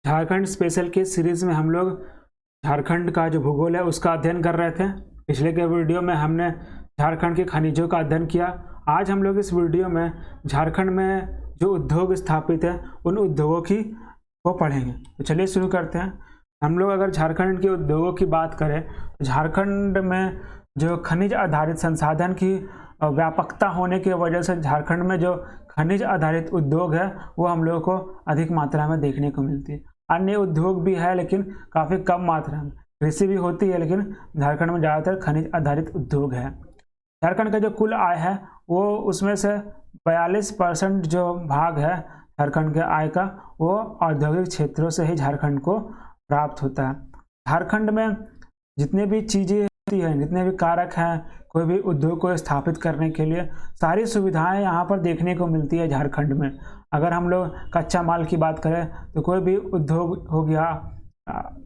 Jharkhand special की series में हम लोग झारखंड का जो भूगोल है उसका अध्ययन कर रहे थे। पिछले के वीडियो में हमने झारखंड के खनिजों का अध्ययन किया। आज हम लोग इस वीडियो में झारखंड में जो उद्योग स्थापित है उन उद्योगों की वो पढ़ेंगे। तो चलिए शुरू करते हैं। हम लोग अगर झारखंड के उद्योगों की बात करें तो झारखंड में जो खनिज आधारित संसाधन की व्यापकता होने की वजह से झारखंड में जो खनिज आधारित उद्योग है वो हम लोगों को अधिक मात्रा में देखने को मिलती है। अन्य उद्योग भी है लेकिन काफ़ी कम मात्रा में। कृषि भी होती है लेकिन झारखंड में ज़्यादातर खनिज आधारित उद्योग है। झारखंड का जो कुल आय है वो उसमें से 42% जो भाग है झारखंड के आय का वो औद्योगिक क्षेत्रों से ही झारखंड को प्राप्त होता है। झारखंड में जितने भी चीज़ें होती हैं, जितने भी कारक हैं, कोई भी उद्योग को स्थापित करने के लिए सारी सुविधाएं यहाँ पर देखने को मिलती है झारखंड में। अगर हम लोग कच्चा माल की बात करें तो कोई भी उद्योग हो गया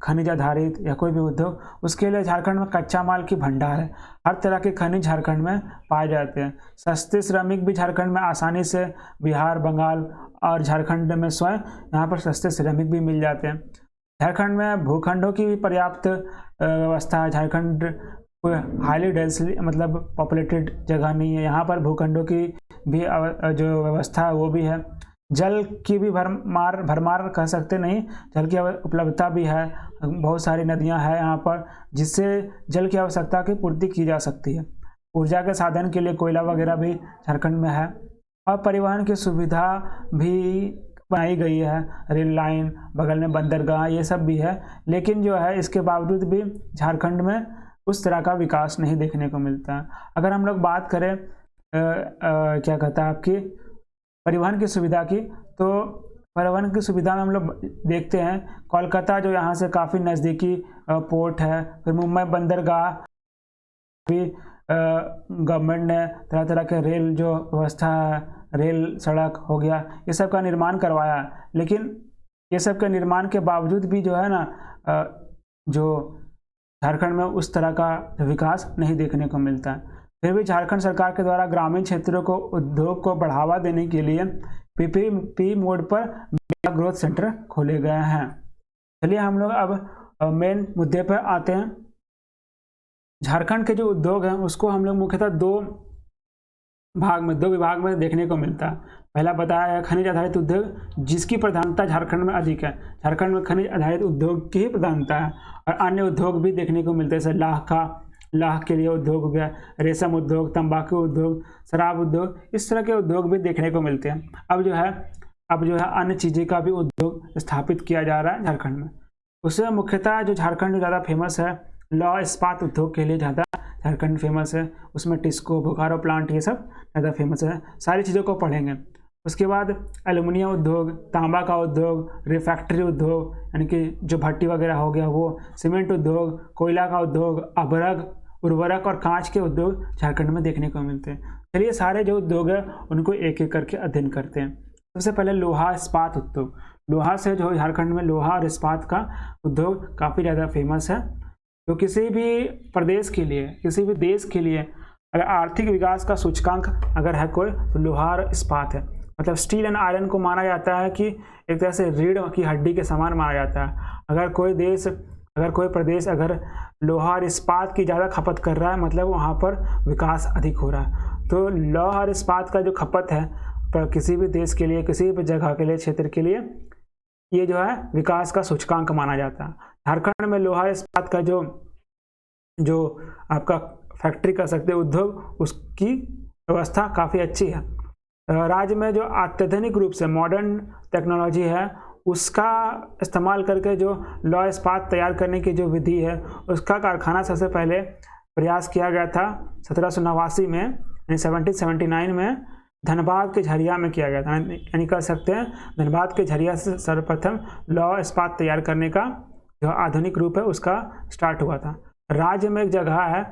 खनिज आधारित या कोई भी उद्योग, उसके लिए झारखंड में कच्चा माल की भंडार है। हर तरह के खनिज झारखंड में पाए जाते हैं। सस्ते श्रमिक भी झारखंड में आसानी से बिहार, बंगाल और झारखंड में स्वयं यहाँ पर सस्ते श्रमिक भी मिल जाते हैं। झारखंड में भूखंडों की भी पर्याप्त व्यवस्था है। झारखंड कोई हाईली डेंसली मतलब पॉपुलेटेड जगह नहीं है। यहाँ पर भूखंडों की भी जो व्यवस्था है वो भी है। जल की भी भरमार कह सकते नहीं, जल की उपलब्धता भी है। बहुत सारी नदियाँ हैं यहाँ पर जिससे जल की आवश्यकता की पूर्ति की जा सकती है। ऊर्जा के साधन के लिए कोयला वगैरह भी झारखंड में है और परिवहन की सुविधा भी बनाई गई है। रेल लाइन, बगल में बंदरगाह, ये सब भी है। लेकिन जो है इसके बावजूद भी झारखंड में उस तरह का विकास नहीं देखने को मिलता है। अगर हम लोग बात करें क्या कहता है आपकी परिवहन की सुविधा की, तो परिवहन की सुविधा में हम लोग देखते हैं कोलकाता जो यहाँ से काफ़ी नज़दीकी पोर्ट है। फिर मुंबई बंदरगाह भी गवर्नमेंट ने तरह तरह के रेल जो व्यवस्था है, रेल सड़क हो गया, ये सब का निर्माण करवाया। लेकिन ये सब के निर्माण के बावजूद भी जो है ना जो झारखंड में उस तरह का विकास नहीं देखने को मिलता है। फिर भी झारखंड सरकार के द्वारा ग्रामीण क्षेत्रों को उद्योग को बढ़ावा देने के लिए पीपीपी मोड पर मेगा ग्रोथ सेंटर खोले गए हैं। चलिए हम लोग अब मेन मुद्दे पर आते हैं। झारखंड के जो उद्योग हैं उसको हम लोग मुख्यतः दो विभाग में देखने को मिलता है। पहला बताया है खनिज आधारित उद्योग, जिसकी प्रधानता झारखंड में अधिक है। झारखंड में खनिज आधारित उद्योग की ही प्रधानता है और अन्य उद्योग भी देखने को मिलते हैं। जैसे लाह के लिए उद्योग हो गया, रेशम उद्योग, तंबाकू उद्योग, शराब उद्योग, इस तरह के उद्योग भी देखने को मिलते हैं। अब जो है अन्य चीज़ें का भी उद्योग स्थापित किया जा रहा है झारखंड में। उससे मुख्यतः जो झारखंड ज़्यादा फेमस है लौह इस्पात उद्योग के लिए ज़्यादा झारखंड फेमस है। उसमें टिस्को, बोकारो प्लांट, ये सब ज़्यादा फेमस है। सारी चीज़ों को पढ़ेंगे। उसके बाद एल्युमिनियम उद्योग, तांबा का उद्योग, रिफैक्ट्री उद्योग यानी कि जो भट्टी वगैरह हो गया वो, सीमेंट उद्योग, कोयला का उद्योग, अभ्रक, उर्वरक और कांच के उद्योग झारखंड में देखने को मिलते हैं। चलिए सारे जो उद्योग है उनको एक एक करके अध्ययन करते हैं। सबसे पहले लोहा इस्पात उद्योग। लोहा से जो झारखंड में लोहा और इस्पात का उद्योग काफ़ी ज़्यादा फेमस है। तो किसी भी प्रदेश के लिए, किसी भी देश के लिए अगर आर्थिक विकास का सूचकांक अगर है कोई तो लोहा और इस्पात है। मतलब स्टील एंड आयरन को माना जाता है कि एक तरह से रीढ़ की हड्डी के समान माना जाता है। अगर कोई प्रदेश अगर लोहा और इस्पात की ज़्यादा खपत कर रहा है मतलब वहाँ पर विकास अधिक हो रहा है। तो लोहा और इस्पात का जो खपत है पर किसी भी देश के लिए, किसी भी जगह के लिए, क्षेत्र के लिए, ये जो है विकास का सूचकांक माना जाता है। झारखंड में लोहा इस्पात का जो आपका फैक्ट्री कर सकते उद्योग, उसकी व्यवस्था काफ़ी अच्छी है। राज्य में जो अत्यधिक रूप से मॉडर्न टेक्नोलॉजी है उसका इस्तेमाल करके जो लौह इस्पात तैयार करने की जो विधि है उसका कारखाना सबसे पहले प्रयास किया गया था 1789 में, यानी 1779 में धनबाद के झरिया में किया गया था। यानी कह सकते हैं धनबाद के झरिया से सर्वप्रथम लौह इस्पात तैयार करने का जो आधुनिक रूप है उसका स्टार्ट हुआ था। राज्य में एक जगह है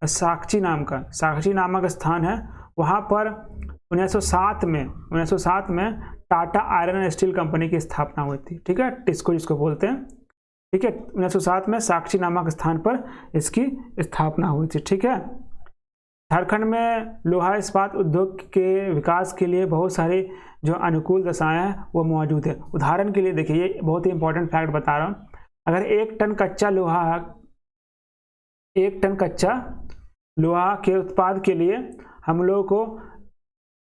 साक्षी नामक स्थान है। वहाँ पर 1907 में Tata iron and steel company की स्थापना हुई थी। ठीक है, टिस्को जिसको बोलते हैं। ठीक है, 1907 में साक्षी नामक स्थान पर इसकी स्थापना हुई थी। ठीक है, झारखंड में लोहा इस्पात उद्योग के विकास के लिए बहुत सारी जो अनुकूल दशाएं हैं वो मौजूद है। उदाहरण के लिए देखिए, ये बहुत ही इंपॉर्टेंट फैक्ट बता रहा हूँ। अगर 1 टन कच्चा लोहा के उत्पाद के लिए हम लोग को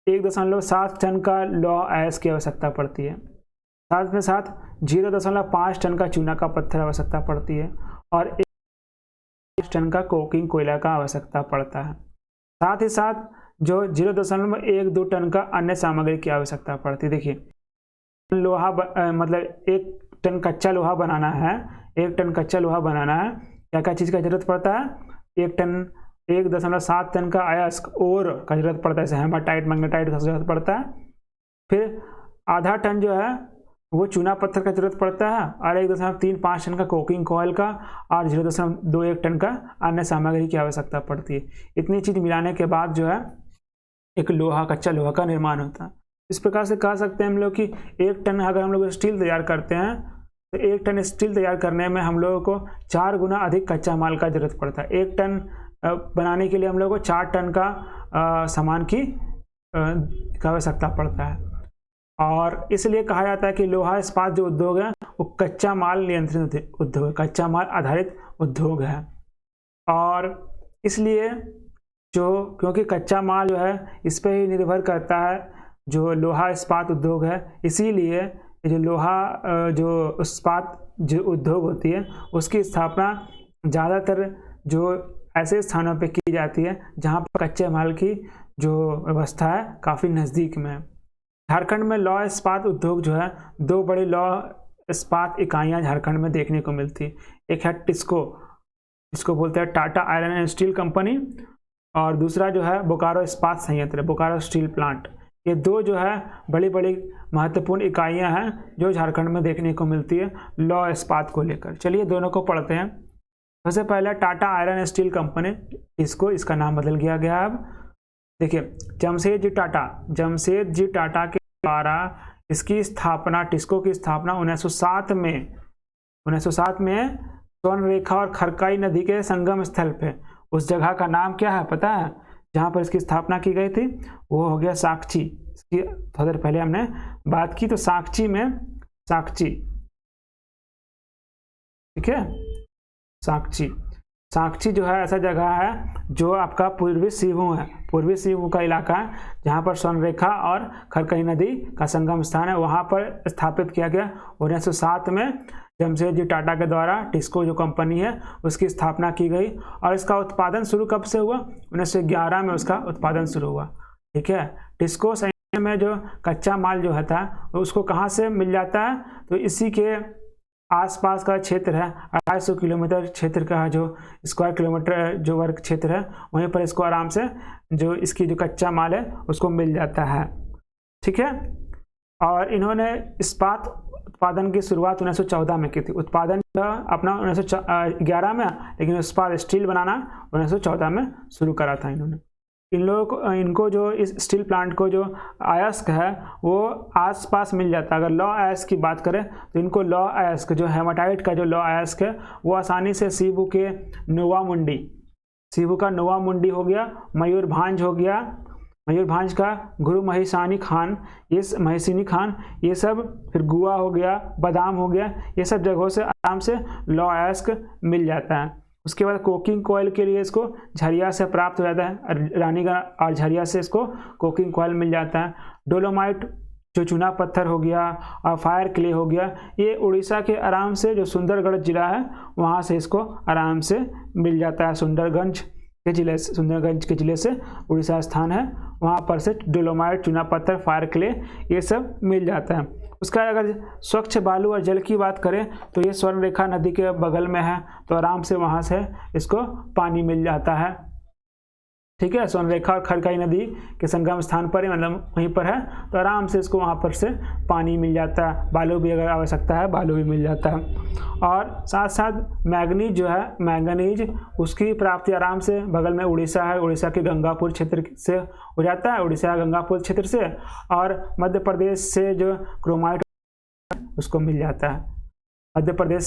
1.7 टन का लौह अयस्क की आवश्यकता पड़ती है, साथ में साथ 0.5 टन का चूना का पत्थर आवश्यकता पड़ती है और 1 टन का कोकिंग कोयला का आवश्यकता पड़ता है। साथ ही साथ जो 0.12 टन का अन्य सामग्री की आवश्यकता पड़ती है। देखिए, लोहा मतलब 1 टन कच्चा लोहा बनाना है, 1 टन कच्चा लोहा बनाना है, क्या क्या चीज़ का जरूरत पड़ता है? 1.7 टन का अयस्क ओर का जरूरत पड़ता है, जैसे हेमाटाइट, मैग्नेटाइट का जरूरत पड़ता है। फिर आधा टन जो है वो चूना पत्थर का जरूरत पड़ता है और 1.35 टन का कोकिंग कोयल का और 0.21 टन का अन्य सामग्री की आवश्यकता पड़ती है। इतनी चीज़ मिलाने के बाद जो है एक कच्चा लोहा का निर्माण होता है। इस प्रकार से कह सकते हैं हम लोग कि 1 टन अगर हम लोग स्टील तैयार करते हैं तो 1 टन स्टील तैयार करने में हम लोगों को 4 गुना अधिक कच्चा माल का जरूरत पड़ता है। 1 टन बनाने के लिए हम लोग को 4 टन का सामान की आवश्यकता पड़ता है। और इसलिए कहा जाता है कि लोहा इस्पात जो उद्योग है वो कच्चा माल नियंत्रित उद्योग है, कच्चा माल आधारित उद्योग है। और इसलिए क्योंकि कच्चा माल जो है इस पर ही निर्भर करता है जो लोहा इस्पात उद्योग है, इसीलिए जो लोहा जो इस्पात जो उद्योग होती है उसकी स्थापना ज़्यादातर जो ऐसे स्थानों पे की जाती है जहाँ पर कच्चे माल की जो व्यवस्था है काफ़ी नज़दीक में है। झारखंड में लौह इस्पात उद्योग जो है 2 बड़ी लौह इस्पात इकाइयाँ झारखंड में देखने को मिलती है। एक है टिस्को, जिसको बोलते हैं Tata iron and steel company, और दूसरा जो है बोकारो इस्पात संयंत्र, बोकारो स्टील प्लांट। ये 2 जो है बड़ी बड़ी महत्वपूर्ण इकाइयाँ हैं जो झारखंड में देखने को मिलती है लौह इस्पात को लेकर। चलिए दोनों को पढ़ते हैं। सबसे पहले Tata iron and steel company, इसका नाम बदल गया गया। अब देखिए, जमशेदजी टाटा के द्वारा इसकी स्थापना, टिस्को की स्थापना 1907 में स्वर्णरेखा और खरकाई नदी के संगम स्थल पे, उस जगह का नाम क्या है पता है? जहाँ पर इसकी स्थापना की गई थी वो हो गया साकची। इसकी थोड़ी देर पहले हमने बात की, तो साकची, ठीक है, साकची जो है ऐसा जगह है जो आपका पूर्वी सिंहभूम का इलाका है, जहाँ पर स्वर्णरेखा और खरकई नदी का संगम स्थान है। वहाँ पर स्थापित किया गया 1907 में जमशेदजी टाटा के द्वारा। टिस्को जो कंपनी है उसकी स्थापना की गई और इसका उत्पादन शुरू कब से हुआ? 1911 में उसका उत्पादन शुरू हुआ। ठीक है, टिस्को संयंत्र में जो कच्चा माल जो था उसको कहाँ से मिल जाता है? तो इसी के आसपास का क्षेत्र है, 250 किलोमीटर क्षेत्र का जो स्क्वायर किलोमीटर जो वर्ग क्षेत्र है, वहीं पर इसको आराम से जो इसकी जो कच्चा माल है उसको मिल जाता है। ठीक है, और इन्होंने इस्पात उत्पादन की शुरुआत 1914 में की थी। उत्पादन अपना 1911 में, लेकिन इस्पात स्टील बनाना 1914 में शुरू करा था इन्होंने। इनको जो इस स्टील प्लांट को जो अयस्क है वो आसपास मिल जाता है। अगर लौह अयस्क की बात करें तो इनको लौह अयस्क जो हेमाटाइट का जो लौह अयस्क है वो आसानी से सीबू का नोवा मुंडी हो गया, मयूरभांज हो गया, मयूरभांज का गुरु महिसानी खान, ये सब, फिर गुआ हो गया, बादाम हो गया, ये सब जगहों से आराम से लौह अयस्क मिल जाता है। उसके बाद कोकिंग कोयल के लिए इसको झरिया से प्राप्त हो जाता है, रानीगंज और झरिया से इसको कोकिंग कोयल मिल जाता है। डोलोमाइट जो चूना पत्थर हो गया और फायर क्ले हो गया, ये उड़ीसा के आराम से जो सुंदरगढ़ जिला है वहाँ से इसको आराम से मिल जाता है। सुंदरगंज के जिले से उड़ीसा स्थान है, वहाँ पर से डोलोमाइट, चूना पत्थर, फायर क्ले ये सब मिल जाता है। उसका अगर स्वच्छ बालू और जल की बात करें तो ये स्वर्णरेखा नदी के बगल में है, तो आराम से वहाँ से इसको पानी मिल जाता है। ठीक है, स्वर्णरेखा और खरकाई नदी के संगम स्थान पर ही, मतलब वहीं पर है, तो आराम से इसको वहाँ पर से पानी मिल जाता है। बालू भी अगर आवश्यकता है बालू भी मिल जाता है। और साथ साथ मैंगनीज जो है, मैंगनीज उसकी प्राप्ति आराम से बगल में उड़ीसा है, उड़ीसा के गंगापुर क्षेत्र से हो जाता है, उड़ीसा गंगापुर क्षेत्र से। और मध्य प्रदेश से जो क्रोमाइट उसको मिल जाता है, मध्य प्रदेश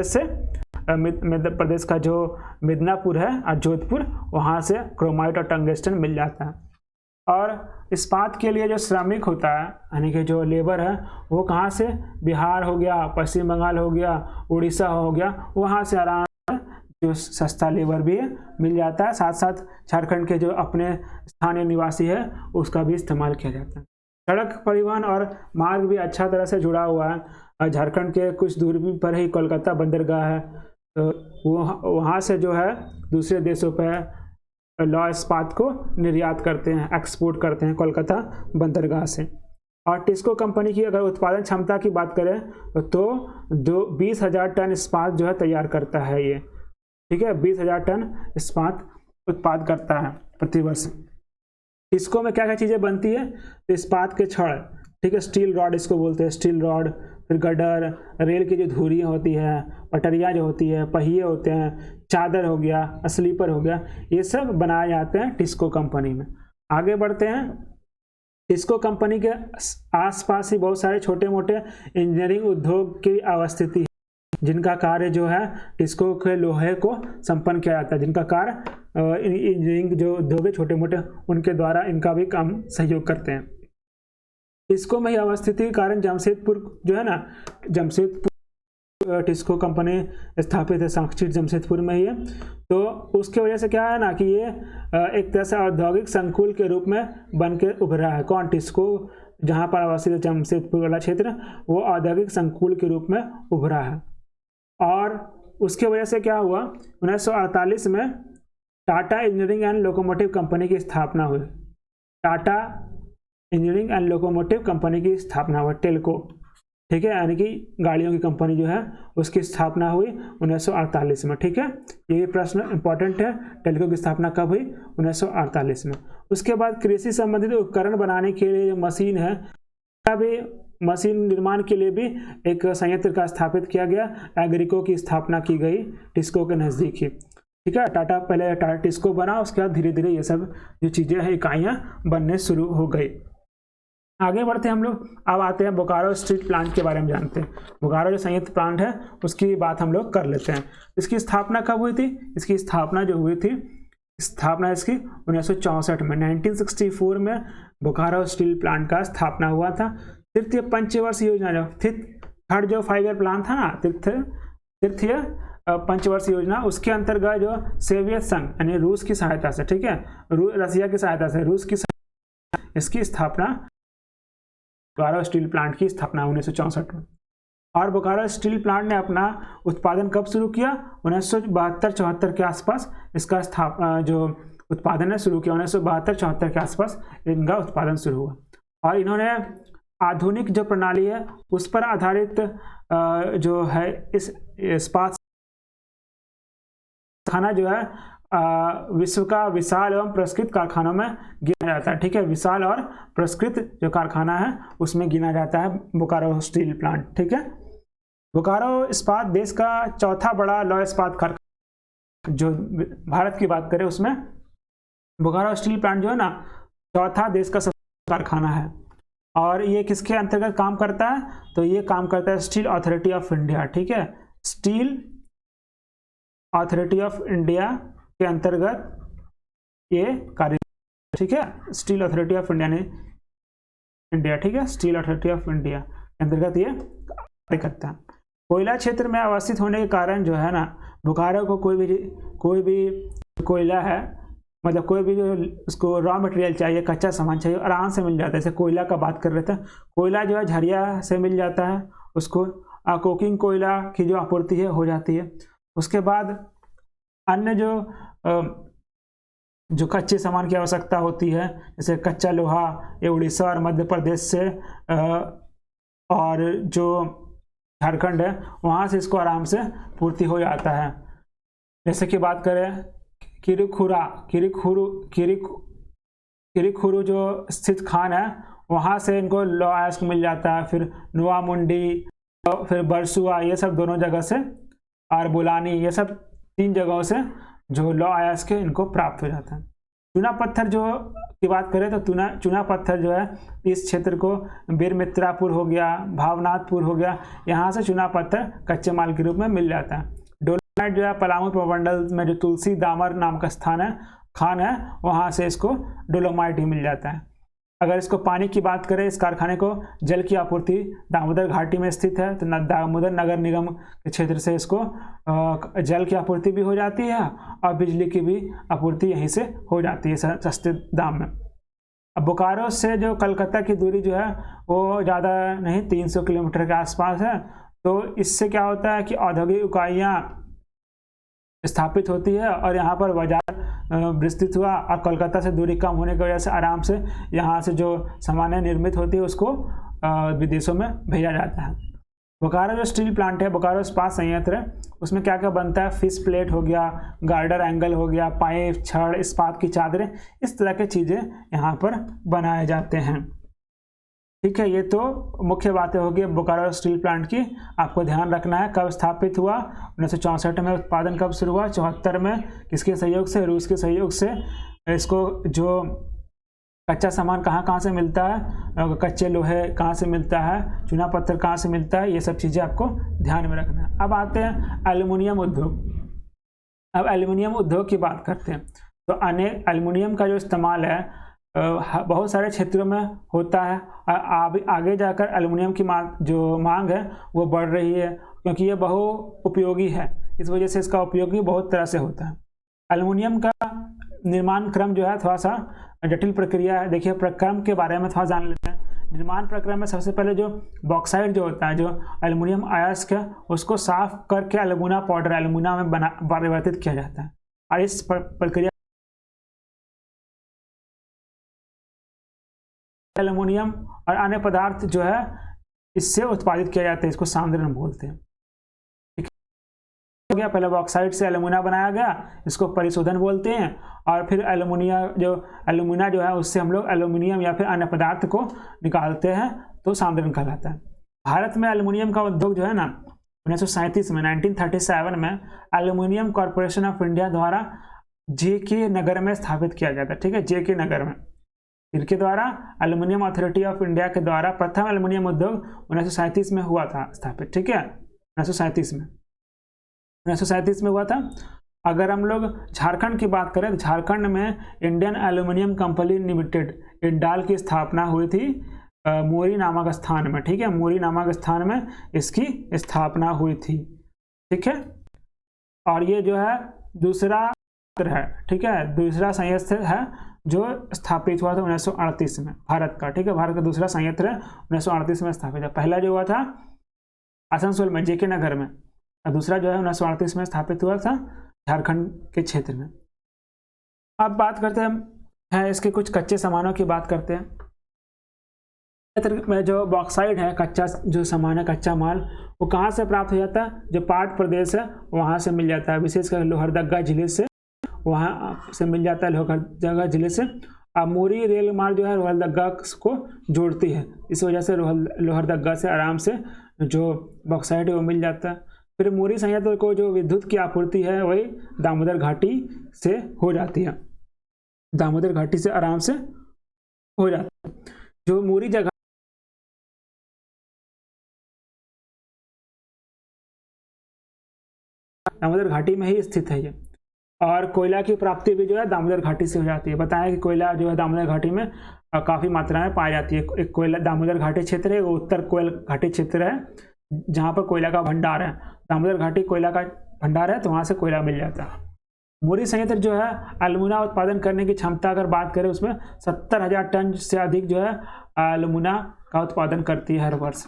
से मध्य प्रदेश का जो मिदनापुर है और जोधपुर, वहाँ से क्रोमाइट और टंगस्टन मिल जाता है। और इस्पात के लिए जो श्रमिक होता है यानी कि जो लेबर है वो कहाँ से, बिहार हो गया, पश्चिम बंगाल हो गया, उड़ीसा हो गया, वहाँ से आराम से जो सस्ता लेबर भी मिल जाता है। साथ साथ झारखंड के जो अपने स्थानीय निवासी है उसका भी इस्तेमाल किया जाता है। सड़क परिवहन और मार्ग भी अच्छा तरह से जुड़ा हुआ है। झारखंड के कुछ दूरी पर ही कोलकाता बंदरगाह है, तो वो वहाँ से जो है दूसरे देशों पर लौह इस्पात को निर्यात करते हैं, एक्सपोर्ट करते हैं कोलकाता बंदरगाह से। और टिस्को कंपनी की अगर उत्पादन क्षमता की बात करें तो 20,000 टन इस्पात जो है तैयार करता है ये, ठीक है, 20,000 टन इस्पात उत्पाद करता है प्रतिवर्ष। टिस्को में क्या क्या चीज़ें बनती है, तो इस्पात के छड़, ठीक है, स्टील रॉड इसको बोलते हैं, स्टील रॉड, फिर गडर, रेल की जो धुरियाँ होती है, पटरियाँ जो होती है, पहिए होते हैं, चादर हो गया, स्लीपर हो गया, ये सब बनाए जाते हैं टिस्को कंपनी में। आगे बढ़ते हैं। टिस्को कंपनी के आसपास ही बहुत सारे छोटे मोटे इंजीनियरिंग उद्योग की अवस्थिति है, जिनका कार्य जो है टिस्को के लोहे को संपन्न किया जाता है, जिनका कार्य इंजीनियरिंग जो उद्योग है छोटे मोटे उनके द्वारा इनका भी काम सहयोग करते हैं। टिस्को में ही अवस्थिति के कारण जमशेदपुर जो है ना, जमशेदपुर टिस्को कंपनी स्थापित है, सांक्षीट जमशेदपुर में ही है। तो उसके वजह से क्या है ना कि ये एक तरह से औद्योगिक संकुल के रूप में बन के उभरा है। कौन, टिस्को जहाँ पर अवस्थित है जमशेदपुर वाला क्षेत्र, वो औद्योगिक संकुल के रूप में उभरा है। और उसके वजह से क्या हुआ, 1948 में Tata engineering and locomotive company की स्थापना हुई। Tata engineering and locomotive company की स्थापना हुई, टेल्को, ठीक है, यानी कि गाड़ियों की कंपनी जो है उसकी स्थापना हुई 1948 में, ठीक है। ये प्रश्न इंपॉर्टेंट है, टेल्को की स्थापना कब हुई, 1948 में। उसके बाद कृषि संबंधित उपकरण बनाने के लिए मशीन है, भी मशीन निर्माण के लिए भी एक संयंत्र का स्थापित किया गया, एग्रीको की स्थापना की गई टिस्को के नज़दीक ही, ठीक है। टाटा पहले टाटा टिस्को बना, उसके बाद धीरे धीरे ये सब जो चीज़ें हैं इकाइयाँ बनने शुरू हो गई। आगे बढ़ते हैं हम लोग, अब आते हैं बोकारो स्टील प्लांट के बारे में जानते हैं। बोकारो जो संयंत्र प्लांट है उसकी बात हम लोग कर लेते हैं। इसकी स्थापना कब हुई थी, इसकी स्थापना जो हुई थी, स्थापना इसकी 1964 में, 1964 में बोकारो स्टील प्लांट का स्थापना हुआ था। तृतीय पंचवर्षीय योजना जो थर्ड जो 5 ईयर प्लान था ना, तृतीय पंचवर्षीय योजना, उसके अंतर्गत जो सोवियत संघ यानी रूस की सहायता से, ठीक है, रसिया की सहायता से, रूस की इसकी स्थापना, बोकारो स्टील प्लांट की स्थापना 1964 में। और बोकारो स्टील प्लांट ने अपना उत्पादन कब शुरू किया, 1972-74 के आसपास इसका जो उत्पादन है शुरू किया, 1972-74 के आसपास इनका उत्पादन शुरू हुआ। और इन्होंने आधुनिक जो प्रणाली है उस पर आधारित जो है इस इस्पात कारखाना जो है विश्व का विशाल एवं पुरस्कृत कारखानों में गिना जाता है, ठीक है, विशाल और पुरस्कृत जो कारखाना है उसमें गिना जाता है बोकारो स्टील प्लांट, ठीक है। बोकारो इस्पात देश का चौथा बड़ा लौह इस्पात कारखाना, जो भारत की बात करें उसमें बोकारो स्टील प्लांट जो है ना चौथा देश का सबसे कारखाना है। और ये किसके अंतर्गत काम करता है, तो ये काम करता है स्टील अथॉरिटी ऑफ इंडिया, ठीक है, स्टील अथॉरिटी ऑफ इंडिया के अंतर्गत ये कार्य, ठीक है, स्टील अथॉरिटी ऑफ इंडिया ने इंडिया, ठीक है, स्टील अथॉरिटी ऑफ इंडिया के अंतर्गत ये कार्य करता है। कोयला क्षेत्र में अवस्थित होने के कारण जो है ना बोकारो को कोई भी कोयला है, मतलब कोई भी जो उसको रॉ मटेरियल चाहिए, कच्चा सामान चाहिए, आराम से मिल जाता है। जैसे कोयला का बात कर रहे थे, कोयला जो है झरिया से मिल जाता है, उसको कोकिंग कोयला की जो आपूर्ति है हो जाती है। उसके बाद अन्य जो कच्चे सामान की आवश्यकता होती है, जैसे कच्चा लोहा, ये उड़ीसा और मध्य प्रदेश से और जो झारखंड है वहाँ से इसको आराम से पूर्ति हो जाता है। जैसे कि बात करें किरीखुरु जो स्थित खान है वहाँ से इनको लौह अयस्क मिल जाता है, फिर नोवामुंडी, फिर बरसुआ, ये सब दोनों जगह से, और बुलानी, ये सब 3 जगहों से जो लौह अयस्क इनको प्राप्त हो जाता है। चूना पत्थर जो की बात करें तो चूना पत्थर जो है इस क्षेत्र को बीरमित्रापुर हो गया, भावनाथपुर हो गया, यहाँ से चूना पत्थर कच्चे माल के रूप में मिल जाता है। जो है पलामू प्रमंडल में जो तुलसी दामर नाम का खान है वहाँ से इसको डोलोमाइट ही मिल जाता है। अगर इसको पानी की बात करें, इस कारखाने को जल की आपूर्ति दामोदर घाटी में स्थित है, तो दामोदर नगर निगम के क्षेत्र से इसको जल की आपूर्ति भी हो जाती है और बिजली की भी आपूर्ति यहीं से हो जाती है सस्ते दाम में। अब बोकारो से जो कलकत्ता की दूरी जो है वो ज़्यादा नहीं, 300 किलोमीटर के आसपास है। तो इससे क्या होता है कि औद्योगिक इकाइयाँ स्थापित होती है और यहाँ पर बाजार विस्तृत हुआ और कोलकाता से दूरी कम होने की वजह से आराम से यहाँ से जो सामानें निर्मित होती है उसको विदेशों में भेजा जाता है। बोकारो जो स्टील प्लांट है, बोकारो इस्पात संयंत्र है, उसमें क्या क्या बनता है, फिश प्लेट हो गया, गार्डर एंगल हो गया, पाइप, छड़, इस्पात की चादरें, इस तरह की चीज़ें यहाँ पर बनाए जाते हैं। ठीक है, ये तो मुख्य बातें होगी बोकारो स्टील प्लांट की, आपको ध्यान रखना है। कब स्थापित हुआ, 1964 में। उत्पादन कब शुरू हुआ, 74 में। किसके सहयोग से, रूस के सहयोग से। इसको जो कच्चा सामान कहाँ से मिलता है, कच्चे लोहे कहाँ से मिलता है, चूना पत्थर कहाँ से मिलता है, ये सब चीज़ें आपको ध्यान में रखना है। अब आते हैं एल्युमिनियम उद्योग। अब एल्युमिनियम उद्योग की बात करते हैं तो एल्युमिनियम का जो इस्तेमाल है बहुत सारे क्षेत्रों में होता है और आगे जाकर एल्युमिनियम की जो मांग है वो बढ़ रही है, क्योंकि ये बहु उपयोगी है। इस वजह से इसका उपयोग भी बहुत तरह से होता है। एल्युमिनियम का निर्माण क्रम जो है थोड़ा सा जटिल प्रक्रिया है। देखिए, प्रक्रम के बारे में थोड़ा जान लेते हैं। निर्माण प्रक्रिया में सबसे पहले जो बॉक्साइट जो होता है, जो एल्युमिनियम अयस्क है, उसको साफ करके एल्युमिना पाउडर, एल्युमिना में परिवर्तित किया जाता है और इस प्रक्रिया एल्युमिनियम और अन्य पदार्थ जो है इससे उत्पादित किया जाता है। इसको सांद्रण बोलते हैं। ठीक हो गया, पहले बॉक्साइट से एल्युमिना बनाया गया, इसको परिशोधन बोलते हैं। और फिर एल्युमिना जो है उससे हम लोग एल्युमिनियम या फिर अन्य पदार्थ को निकालते हैं, तो सांद्रण कहलाता है। भारत में एल्युमिनियम का उद्योग जो है ना 1937 में 1937 में एल्युमिनियम कॉर्पोरेशन ऑफ इंडिया द्वारा JK नगर में स्थापित किया गया था। ठीक है, JK नगर में, इनके द्वारा एल्युमिनियम अथॉरिटी ऑफ इंडिया के द्वारा प्रथम एल्युमिनियम उद्योग 1937 में हुआ था स्थापित। ठीक है, 1937 में हुआ था। अगर हम लोग झारखंड की बात करें तो झारखंड में Indian aluminium company limited Indal की स्थापना हुई थी मोरी नामक स्थान में। ठीक है, मोरी नामक स्थान में इसकी स्थापना हुई थी। ठीक है, और ये जो है दूसरा है। ठीक है, दूसरा संयंत्र है जो स्थापित हुआ था 1938 में भारत का। ठीक है, भारत का दूसरा संयंत्र 1938 में स्थापित है। पहला जो हुआ था आसनसोल में JK नगर में, और दूसरा जो है 1938 में स्थापित हुआ था झारखंड के क्षेत्र में। अब बात करते हैं इसके कुछ कच्चे सामानों की बात करते हैं। में जो बॉक्साइट है, कच्चा जो सामान है, कच्चा माल, वो कहाँ से प्राप्त हो जाता है, जो पाट प्रदेश है वहाँ से मिल जाता है, विशेषकर लोहरदगा जिले से वहाँ से मिल जाता है, लोहरदगा जिले से। अब मोरी रेल मार्ग जो है लोहरदगा को जोड़ती है, इस वजह से लोहरदगा से आराम से जो बॉक्साइट है वो मिल जाता है। फिर मोरी संयंत्र को जो विद्युत की आपूर्ति है वही दामोदर घाटी से हो जाती है, दामोदर घाटी से आराम से हो जाती है। जो मोरी जगह दामोदर घाटी में ही स्थित है ये, और कोयला की प्राप्ति भी जो है दामोदर घाटी से हो जाती है। बताया कि कोयला जो है दामोदर घाटी में काफ़ी मात्रा में पाई जाती है। एक कोयला दामोदर घाटी क्षेत्र है, वो उत्तर कोयल घाटी क्षेत्र है जहाँ पर कोयला का भंडार है। दामोदर घाटी कोयला का भंडार है, तो वहाँ से कोयला मिल जाता है। मोरी संयंत्र जो है एल्युमिना उत्पादन करने की क्षमता अगर बात करें उसमें 70,000 टन से अधिक जो है एल्युमिना का उत्पादन करती है हर वर्ष।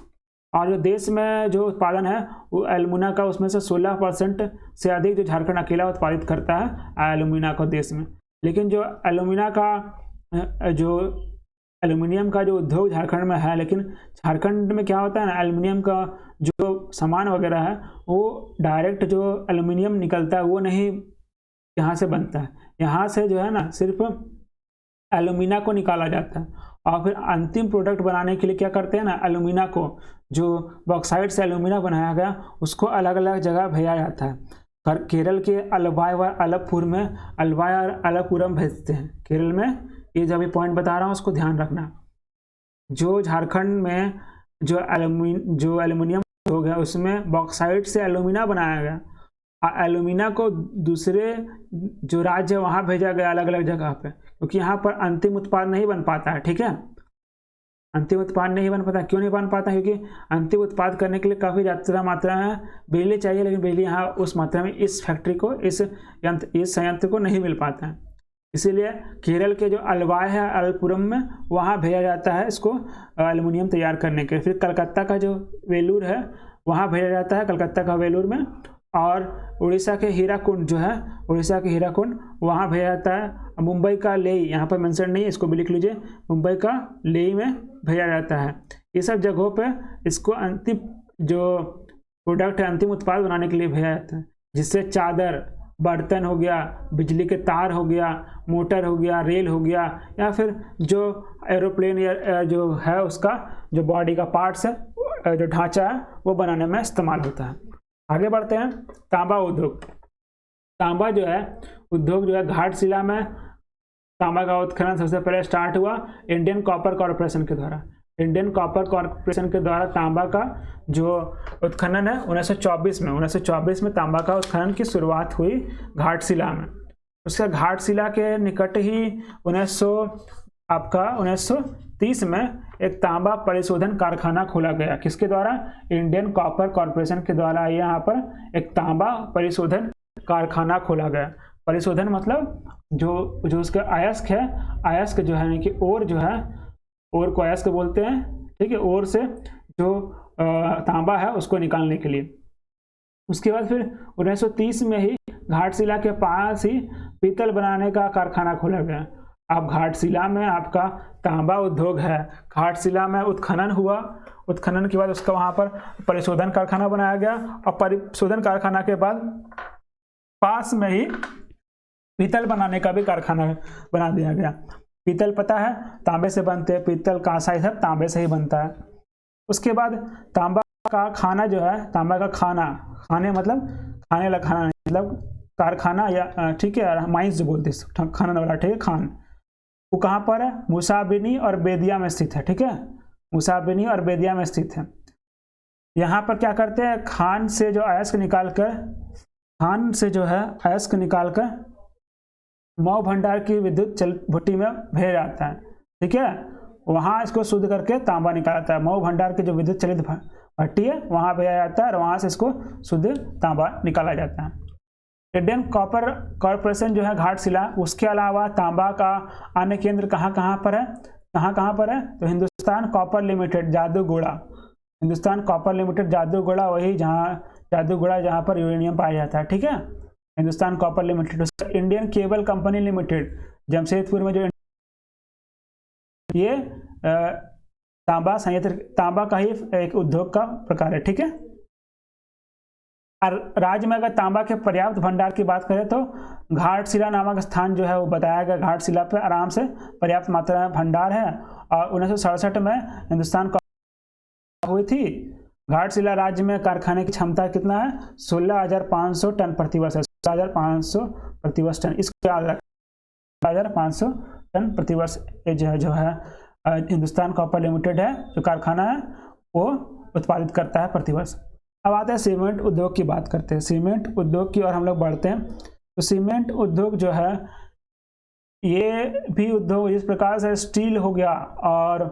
और जो देश में जो उत्पादन है वो एल्युमिना का, उसमें से 16% से अधिक जो झारखंड अकेला उत्पादित करता है एल्युमिना को देश में। लेकिन जो एल्युमिना का जो एल्युमिनियम का जो उद्योग झारखंड में है, लेकिन झारखंड में क्या होता है ना, एल्युमिनियम का जो सामान वगैरह है वो डायरेक्ट जो एल्युमिनियम निकलता है वो नहीं यहाँ से बनता है। यहाँ से जो है ना सिर्फ एल्युमिना को निकाला जाता है, और फिर अंतिम प्रोडक्ट बनाने के लिए क्या करते हैं ना, एल्युमिना को जो बॉक्साइट से एल्युमिना बनाया गया उसको अलग अलग जगह भेजा जाता है। केरल के अलवाय व अलपुर में, अलवाय और अलपुरम भेजते हैं केरल में। ये जब ये पॉइंट बता रहा हूँ उसको ध्यान रखना। जो झारखंड में जो एल्युमिनियम हो गया उसमें बॉक्साइट से एल्युमिना बनाया गया, एल्यूमिना को दूसरे जो राज्य है वहाँ भेजा गया अलग अलग जगह पे, क्योंकि यहाँ पर अंतिम उत्पाद नहीं बन पाता है। ठीक है, अंतिम उत्पाद नहीं बन पाता। क्यों नहीं बन पाता? क्योंकि अंतिम उत्पाद करने के लिए काफ़ी ज़्यादा मात्रा में बिजली चाहिए, लेकिन बिजली यहाँ उस मात्रा में इस फैक्ट्री को, इस संयंत्र को नहीं मिल पाता है। इसीलिए केरल के जो अलवाय है अलपुरम में, वहाँ भेजा जाता है इसको एल्युमिनियम तैयार करने के। फिर कलकत्ता का जो वेलूर है वहाँ भेजा जाता है, कलकत्ता का वेलूर में। और उड़ीसा के हीराकुंड जो है, उड़ीसा के हीराकुंड वहाँ भेजा जाता है। मुंबई का लेई, यहाँ पर मेंशन नहीं है, इसको भी लिख लीजिए, मुंबई का लेई में भेजा जाता है। ये सब जगहों पे इसको अंतिम जो प्रोडक्ट है, अंतिम उत्पाद बनाने के लिए भेजा जाता है, जिससे चादर, बर्तन हो गया, बिजली के तार हो गया, मोटर हो गया, रेल हो गया, या फिर जो एरोप्लेन या जो है उसका जो बॉडी का पार्ट्स है, जो ढांचा है, वो बनाने में इस्तेमाल होता है। आगे बढ़ते हैं। तांबा उद्योग। तांबा जो है उद्योग जो है घाटशिला में तांबा का उत्खनन सबसे पहले स्टार्ट हुआ इंडियन कॉपर कॉरपोरेशन के द्वारा। इंडियन कॉपर कॉरपोरेशन के द्वारा तांबा का जो उत्खनन है 1924 में तांबा का उत्खनन की शुरुआत हुई घाटशिला में। उसका घाटशिला के निकट ही 1930 में एक तांबा परिशोधन कारखाना खोला गया। किसके द्वारा? इंडियन कॉपर कॉरपोरेशन के द्वारा यहाँ पर एक तांबा परिशोधन कारखाना खोला गया। परिशोधन मतलब जो उसका अयस्क है, अयस्क जो है कि ओर जो है, ओर को अयस्क बोलते हैं। ठीक है, ओर से जो तांबा है उसको निकालने के लिए। उसके बाद फिर 1930 में ही घाटशिला के पास ही पीतल बनाने का कारखाना खोला गया। अब घाटशिला में आपका तांबा उद्योग है, घाटशिला में उत्खनन हुआ, उत्खनन के बाद उसका वहाँ पर परिशोधन कारखाना बनाया गया, और परिशोधन कारखाना के बाद पास में ही पीतल बनाने का भी कारखाना बना दिया गया। पीतल पता है तांबे से बनते हैं, पीतल, कांसा, सब तांबे से ही बनता है। उसके बाद तांबा का खाना जो है, तांबा का खाना, खाने मतलब खाने वाला खाना नहीं, मतलब कारखाना या ठीक है माइंस जो बोलते हैं खाना वाला, ठीक है, खान, वो कहाँ पर है? मुसाबिनी और बेदिया में स्थित है। ठीक है, मुसाबिनी और बेदिया में स्थित है। यहाँ पर क्या करते हैं, खान से जो अयस्क निकालकर, खान से जो है अयस्क निकालकर मऊ भंडार की विद्युत चल भट्टी में भेजा जाता है। ठीक है, वहाँ इसको शुद्ध करके तांबा निकालता है। मऊ भंडार की जो विद्युत चलित भट्टी है वहाँ भेजा जाता है, और वहाँ से इसको शुद्ध तांबा निकाला जाता है। इंडियन कॉपर कॉरपोरेशन जो है घाटशिला, उसके अलावा तांबा का अन्य केंद्र कहाँ पर है? कहाँ पर है? तो Hindustan copper limited Jaduguda, Hindustan copper limited Jaduguda, वही जादूगोड़ा जहाँ पर यूरेनियम पाया जाता है। ठीक है, Hindustan copper limited. Indian cable company limited Jamshedpur में जो, ये तांबा संयंत्र, तांबा का ही एक उद्योग का प्रकार है। ठीक है, और राज्य में अगर तांबा के पर्याप्त भंडार की बात करें तो घाटशिला नामक स्थान जो है वो बताया गया। घाटशिला पे आराम से पर्याप्त मात्रा में भंडार है, और 1967 में हिंदुस्तान हुई थी। घाटशिला राज्य में कारखाने की क्षमता कितना है? 16,500 टन प्रतिवर्ष है, 16,500 प्रतिवर्ष टन। इसको याद रखें, 16,500 टन प्रतिवर्ष जो है हिंदुस्तान कॉपर लिमिटेड है, जो कारखाना है वो उत्पादित करता है प्रतिवर्ष। अब आते हैं सीमेंट उद्योग की बात करते हैं। सीमेंट उद्योग की ओर हम लोग बढ़ते हैं। तो सीमेंट उद्योग जो है ये भी उद्योग जिस प्रकार से स्टील हो गया और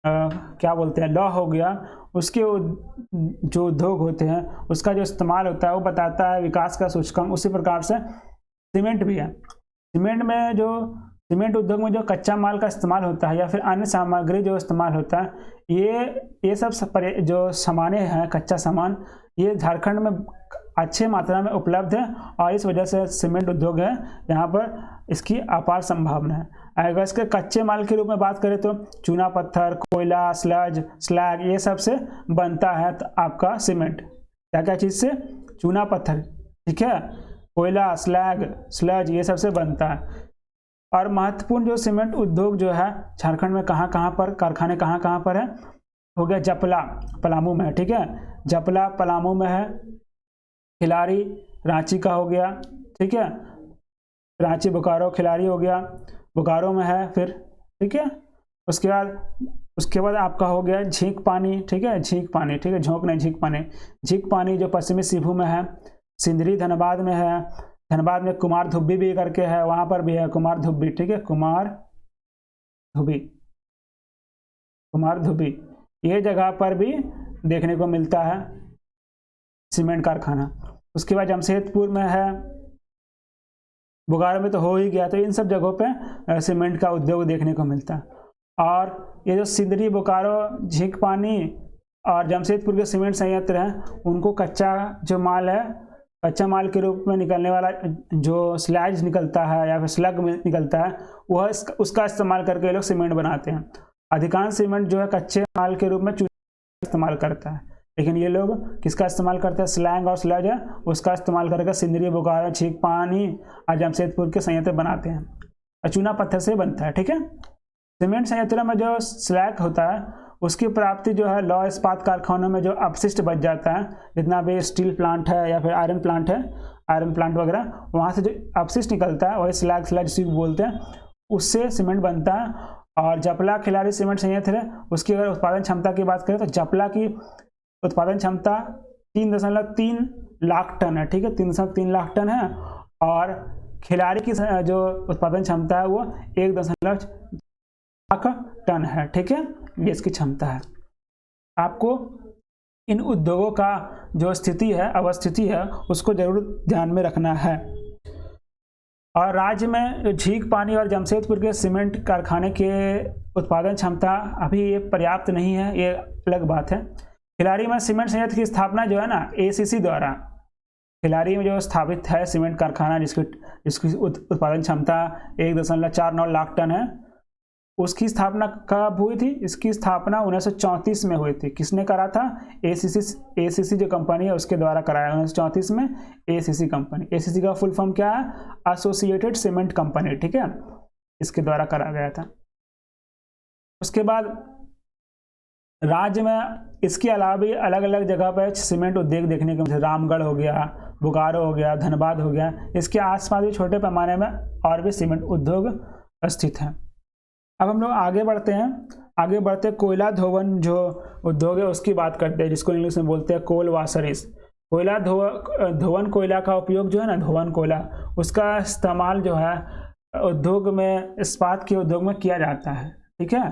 क्या बोलते हैं लौ हो गया, उसके जो उद्योग होते हैं उसका जो इस्तेमाल होता है वो बताता है विकास का सूचकांक। उसी प्रकार से सीमेंट भी है। सीमेंट में जो सीमेंट उद्योग में जो कच्चा माल का इस्तेमाल होता है या फिर अन्य सामग्री जो इस्तेमाल होता है, ये सब जो सामानें हैं, कच्चा सामान, ये झारखंड में अच्छे मात्रा में उपलब्ध है, और इस वजह से सीमेंट उद्योग है यहाँ पर इसकी अपार संभावना है। अगर इसके कच्चे माल के रूप में बात करें तो चूना पत्थर, कोयला, स्लैग ये सब से बनता है तो आपका सीमेंट। क्या क्या चीज़ से? चूना पत्थर, ठीक है, कोयला, स्लैग ये सब से बनता है। और महत्वपूर्ण जो सीमेंट उद्योग जो है झारखंड में कहाँ पर, कारखाने कहाँ पर है? हो गया जपला, पलामू में है। ठीक है, जपला पलामू में है। खिलाड़ी रांची का हो गया। ठीक है, रांची बोकारो, खिलाड़ी हो गया, बोकारो में है फिर। ठीक है, उसके बाद आपका हो गया झींक पानी। ठीक है, झींक पानी, ठीक है, झोंक नहीं, झींक पानी जो पश्चिमी सिभू में है। सिंदरी धनबाद में है, धनबाद में कुमार धुब्बी भी करके है, वहाँ पर भी है कुमार धुब्बी, ठीक है, कुमार धुब्बी ये जगह पर भी देखने को मिलता है सीमेंट कारखाना। उसके बाद जमशेदपुर में है, बोकारो में तो हो ही गया, तो इन सब जगहों पे सीमेंट का उद्योग देखने को मिलता है। और ये जो सिंदरी, बोकारो, झींकपानी और जमशेदपुर के सीमेंट संयंत्र हैं, उनको कच्चा जो माल है, कच्चा माल के रूप में निकलने वाला जो स्लैज निकलता है या फिर स्लग में निकलता है, वह उसका इस्तेमाल करके ये लोग सीमेंट बनाते हैं। अधिकांश सीमेंट जो है कच्चे माल के रूप में चूना इस्तेमाल करता है, लेकिन ये लोग किसका इस्तेमाल करते हैं, स्लैग और स्लज है उसका इस्तेमाल करके सिंदरी, बोकारो, झींकपानी और जमशेदपुर के संयंत्र बनाते हैं और चूना पत्थर से बनता है, ठीक है। सीमेंट संयंत्रों में जो स्लैग होता है उसकी प्राप्ति जो है लौह इस्पात कारखानों में जो अपशिष्ट बच जाता है, जितना भी स्टील प्लांट है या फिर आयरन प्लांट है, आयरन प्लांट वगैरह, वहाँ से जो अपशिष्ट निकलता है वही स्लैग स्लज बोलते हैं, उससे सीमेंट बनता है। और जपला खिलाड़ी सीमेंट संयंत्र है, उसकी अगर उत्पादन क्षमता की बात करें तो जपला की उत्पादन क्षमता 3.3 लाख टन है, ठीक है, 3.3 लाख टन है। और खिलाड़ी की जो उत्पादन क्षमता है वो 1.1 लाख टन है, ठीक है, ये इसकी क्षमता है। आपको इन उद्योगों का जो स्थिति है, अवस्थिति है, उसको जरूर ध्यान में रखना है। और राज्य में झींकपानी और जमशेदपुर के सीमेंट कारखाने के उत्पादन क्षमता अभी ये पर्याप्त नहीं है, ये अलग बात है। खिलाड़ी में सीमेंट संयंत्र की स्थापना जो है ना ACC द्वारा, खिलाड़ी में जो स्थापित है सीमेंट कारखाना जिसकी उत्पादन क्षमता 1.49 लाख टन है, उसकी स्थापना कब हुई थी? इसकी स्थापना 1934 में हुई थी। किसने करा था? ACC जो कंपनी है उसके द्वारा कराया 1934 में, ACC कंपनी। ACC का फुल फॉर्म क्या है? एसोसिएटेड सीमेंट कंपनी, ठीक है, इसके द्वारा करा गया था। उसके बाद राज्य में इसके अलावा भी अलग अलग जगह पर सीमेंट उद्योग देखने को मिलते, रामगढ़ हो गया, बोकारो हो गया, धनबाद हो गया, इसके आसपास भी छोटे पैमाने में और भी सीमेंट उद्योग स्थित हैं। अब हम लोग आगे बढ़ते हैं, कोयला धोवन जो उद्योग है उसकी बात करते हैं, जिसको इंग्लिश में बोलते हैं कोल वाशरीज। कोयला धोवन कोयला का उपयोग जो है ना, धोवन कोयला, उसका इस्तेमाल जो है उद्योग में, इस्पात के उद्योग में किया जाता है, ठीक है।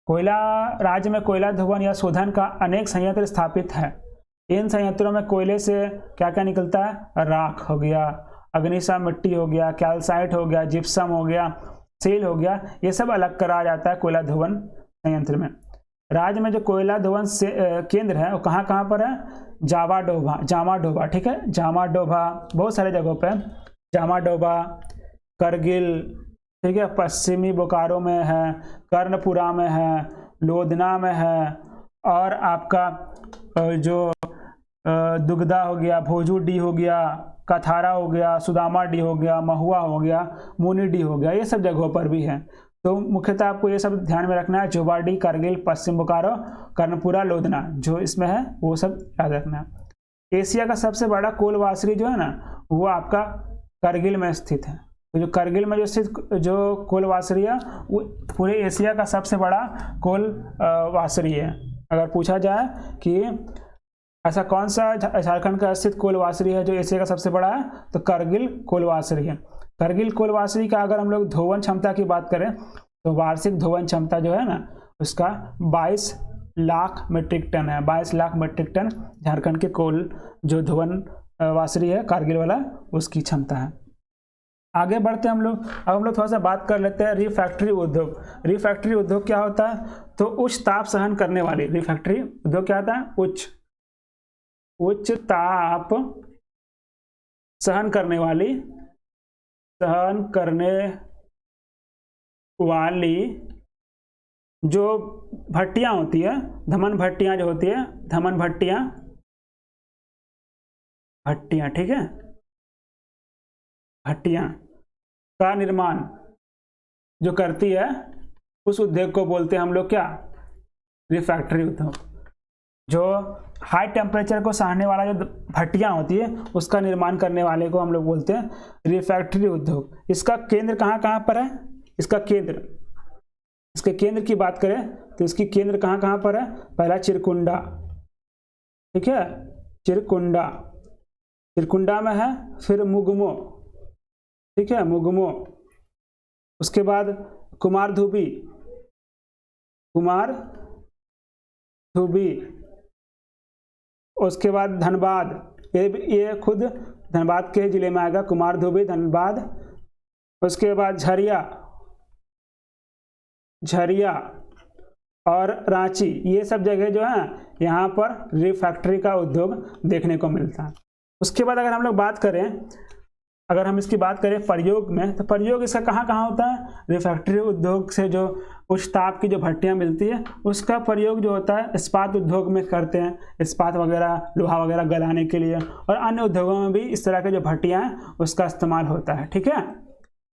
कोयला राज्य में कोयला धोवन या शोधन का अनेक संयंत्र स्थापित है। इन संयंत्रों में कोयले से क्या क्या निकलता है? राख हो गया, अग्निशा मिट्टी हो गया, कैल्साइट हो गया, जिप्सम हो गया, सेल हो गया, ये सब अलग करा जाता है कोयला धोवन संयंत्र में। राज्य में जो कोयला धोवन से केंद्र है वो कहाँ कहाँ पर है? जामा डोभा, ठीक है, जामा डोभा, बहुत सारे जगहों पे, जामा डोभा, करगिल, ठीक है, पश्चिमी बोकारो में है, कर्णपुरा में है, लोधना में है, और आपका जो दुगदा हो गया, भोजूडी हो गया, कथारा हो गया, सुदामा डी हो गया, महुआ हो गया, मुनी डी हो गया, ये सब जगहों पर भी है। तो मुख्यतः आपको ये सब ध्यान में रखना है, जोबाडी, करगिल, पश्चिम बोकारो, कर्णपुरा, लोधना, जो इसमें है वो सब याद रखना है। एशिया का सबसे बड़ा कोल वाशरी जो है ना, वो आपका करगिल में स्थित है। तो जो करगिल में जो स्थित जो कोल वाशरी है वो पूरे एशिया का सबसे बड़ा कोल वाशरी है। अगर पूछा जाए कि ऐसा कौन सा झारखंड का स्थित कोल वाशरी है जो एशिया का सबसे बड़ा है, तो करगिल कोल वाशरी है। करगिल कोल वाशरी का अगर हम लोग धोवन क्षमता की बात करें तो वार्षिक धोवन क्षमता जो है ना उसका 22 लाख मीट्रिक टन है। 22 लाख मीट्रिक टन झारखंड के कोल जो धोवन वाशरी है करगिल वाला, उसकी क्षमता है। आगे बढ़ते हैं हम लोग। अब हम लोग थोड़ा सा बात कर लेते हैं रिफैक्ट्री उद्योग। रिफैक्ट्री उद्योग क्या होता है? तो उच्च ताप सहन करने वाली, रिफैक्ट्री उद्योग क्या होता है? उच्च ताप सहन करने वाली जो भट्टियां होती है, धमन भट्टियां जो होती है, धमन भट्टियां, ठीक है, भट्टियां का निर्माण जो करती है उस उद्योग को बोलते हैं हम लोग क्या? रिफैक्ट्री उद्योग। जो हाई टेम्परेचर को सहने वाला जो भट्टियां होती है उसका निर्माण करने वाले को हम लोग बोलते हैं रिफैक्ट्री उद्योग। इसका केंद्र कहाँ कहाँ पर है? इसके केंद्र की बात करें तो इसकी केंद्र कहाँ कहाँ पर है? पहला चिरकुंडा, ठीक है, चिरकुंडा, चिरकुंडा में है, फिर मुगमो, ठीक है, मुगमो, उसके बाद कुमारधुबी, कुमारधुबी, उसके बाद धनबाद, ये खुद धनबाद के जिले में आएगा, कुमारधुबी, धनबाद, उसके बाद झरिया, झरिया और रांची, ये सब जगह जो है यहाँ पर रिफैक्ट्री का उद्योग देखने को मिलता है। उसके बाद अगर हम लोग बात करें, अगर हम इसकी बात करें प्रयोग में, तो प्रयोग इसका कहाँ कहाँ होता है? रिफैक्ट्री उद्योग से जो उच्च ताप की जो भट्टियाँ मिलती है उसका प्रयोग जो होता है इस्पात उद्योग में करते हैं, इस्पात वगैरह, लोहा वगैरह गलाने के लिए, और अन्य उद्योगों में भी इस तरह के जो भट्टियाँ हैं उसका इस्तेमाल होता है, ठीक है।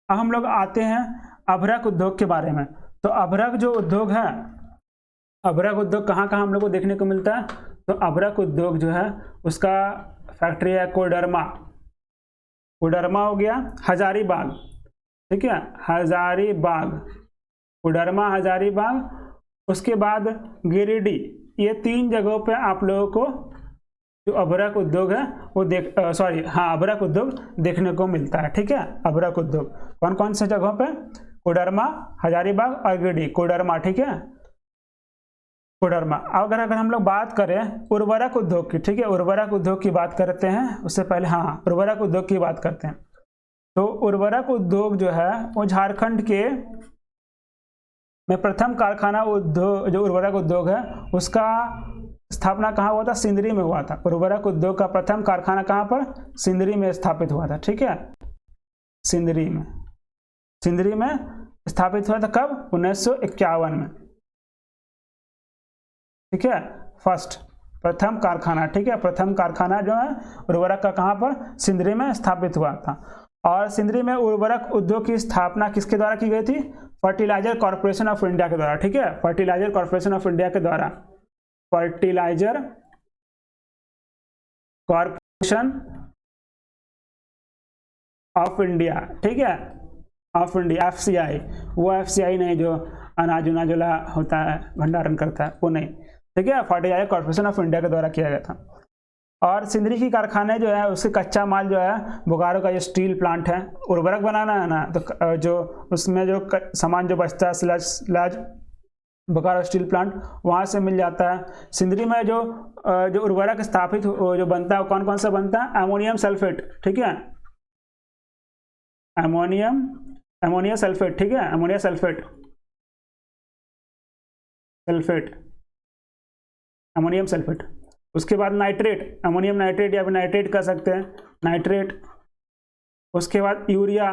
अब हम लोग आते हैं अभ्रक उद्योग के बारे में। तो अभ्रक जो उद्योग है, अभ्रक उद्योग कहाँ कहाँ हम लोग को देखने को मिलता है? तो अभ्रक उद्योग जो है उसका फैक्ट्री है कोडरमा, कोडरमा हो गया, हजारीबाग, ठीक है, हजारीबाग, कोडरमा, हजारीबाग, उसके बाद गिरिडीह। ये 3 जगहों पे आप लोगों को जो अभ्रक उद्योग है वो अभ्रक उद्योग देखने को मिलता है, ठीक है। अभ्रक उद्योग कौन कौन से जगहों पे? कोडरमा, हजारीबाग और गिरिडीह। कोडरमा, ठीक है, कोडरमा। अगर हम लोग बात करें उर्वरक उद्योग की, ठीक है, उर्वरक उद्योग की बात करते हैं, उससे पहले उर्वरक उद्योग की बात करते हैं। तो उर्वरक उद्योग जो है वो झारखंड के में प्रथम कारखाना उद्योग, जो उर्वरक उद्योग है उसका स्थापना कहाँ हुआ था? सिंदरी में हुआ था। उर्वरक उद्योग का प्रथम कारखाना कहाँ पर? सिंदरी में स्थापित हुआ था, ठीक है, सिंदरी में, सिंदरी में स्थापित हुआ था। कब? 1951 में, ठीक है, फर्स्ट, प्रथम कारखाना, ठीक है, प्रथम कारखाना जो है उर्वरक का कहाँ पर? सिंदरी में स्थापित हुआ था। और सिंदरी में उर्वरक उद्योग की स्थापना किसके द्वारा की गई थी? फर्टिलाइजर कॉर्पोरेशन ऑफ इंडिया के द्वारा, ठीक है, फर्टिलाइजर कॉर्पोरेशन ऑफ इंडिया के द्वारा, फर्टिलाइजर कॉर्पोरेशन ऑफ इंडिया, ठीक है, ऑफ इंडिया, FCI, वो FCI नहीं जो अनाज उनाज वाला होता है, भंडारण करता है, वो नहीं, ठीक है, फर्टिलाइजर कॉर्पोरेशन ऑफ इंडिया के द्वारा किया गया था। और सिंदरी की कारखाने जो है उसके कच्चा माल जो है बोकारो का जो स्टील प्लांट है, उर्वरक बनाना है ना, तो जो उसमें जो सामान जो बचता है स्लज बोकारो स्टील प्लांट वहाँ से मिल जाता है। सिंदरी में जो उर्वरक स्थापित जो बनता है कौन कौन सा बनता है? अमोनियम सल्फेट, ठीक है, अमोनिया सल्फेट, ठीक है, अमोनिया सल्फेट, अमोनियम सल्फेट। उसके बाद नाइट्रेट, अमोनियम नाइट्रेट या फिर नाइट्रेट कह सकते हैं, नाइट्रेट। उसके बाद यूरिया,